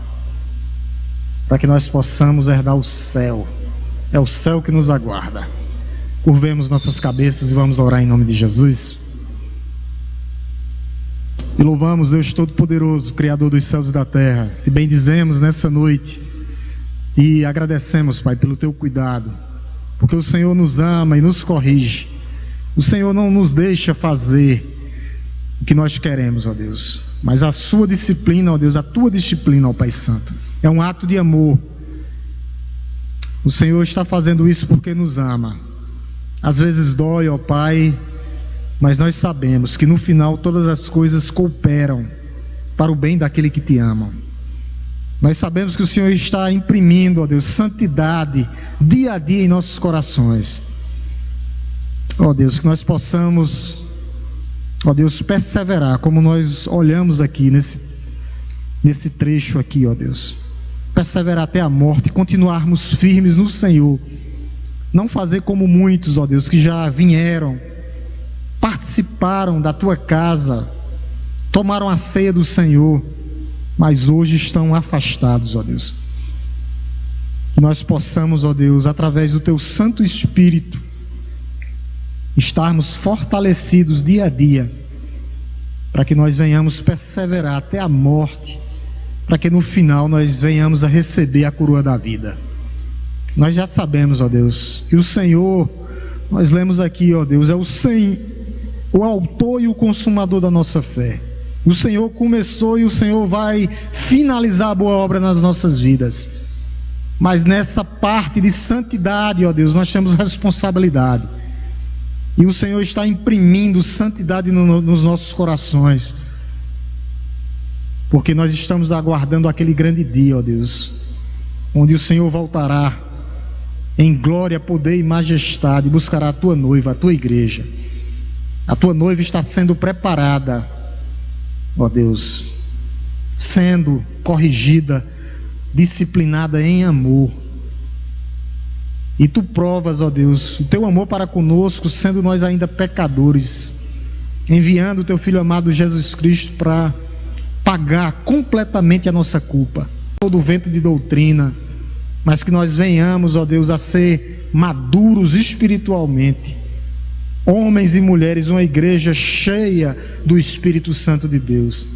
para que nós possamos herdar o céu. É o céu que nos aguarda. Curvemos nossas cabeças e vamos orar em nome de Jesus. E louvamos Deus Todo-Poderoso, Criador dos céus e da terra. Te bendizemos nessa noite, E agradecemos, Pai, pelo Teu cuidado, porque o Senhor nos ama e nos corrige. O Senhor não nos deixa fazer o que nós queremos, ó Deus, mas a Sua disciplina, ó Deus, a Tua disciplina, ó Pai Santo, é um ato de amor. O Senhor está fazendo isso porque nos ama. Às vezes dói, ó Pai, mas nós sabemos que no final todas as coisas cooperam para o bem daquele que Te amam. Nós sabemos que o Senhor está imprimindo, ó Deus, santidade dia a dia em nossos corações. Ó Deus, que nós possamos, ó Deus, perseverar, como nós olhamos aqui nesse trecho aqui, ó Deus. Perseverar até a morte e continuarmos firmes no Senhor. Não fazer como muitos, ó Deus, que já vieram, participaram da Tua casa, tomaram a ceia do Senhor, mas hoje estão afastados, ó Deus. Que nós possamos, ó Deus, através do Teu Santo Espírito, estarmos fortalecidos dia a dia, para que nós venhamos perseverar até a morte, para que no final nós venhamos a receber a coroa da vida. Nós já sabemos, ó Deus, que o Senhor, nós lemos aqui, ó Deus, é o autor e o consumador da nossa fé. O Senhor começou e o Senhor vai finalizar a boa obra nas nossas vidas. Mas nessa parte de santidade, ó Deus, nós temos responsabilidade. E o Senhor está imprimindo santidade nos nossos corações, porque nós estamos aguardando aquele grande dia, ó Deus, onde o Senhor voltará em glória, poder e majestade, e buscará a Tua noiva, a Tua igreja. A Tua noiva está sendo preparada, ó Deus, sendo corrigida, disciplinada em amor. E Tu provas, ó Deus, o Teu amor para conosco, sendo nós ainda pecadores, enviando o Teu Filho amado Jesus Cristo para pagar completamente a nossa culpa, todo o vento de doutrina, mas que nós venhamos, ó Deus, a ser maduros espiritualmente, homens e mulheres, uma igreja cheia do Espírito Santo de Deus.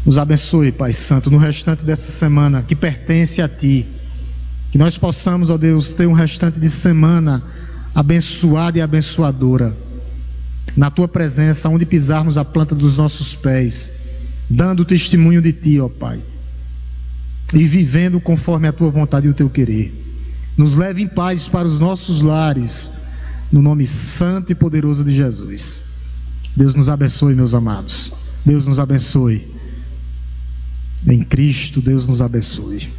Nos abençoe, Pai Santo, no restante dessa semana que pertence a Ti. Que nós possamos, ó Deus, ter um restante de semana abençoada e abençoadora, na Tua presença, onde pisarmos a planta dos nossos pés, dando testemunho de Ti, ó Pai, e vivendo conforme a Tua vontade e o Teu querer. Nos leve em paz para os nossos lares, no nome santo e poderoso de Jesus. Deus nos abençoe, meus amados. Deus nos abençoe. Em Cristo, Deus nos abençoe.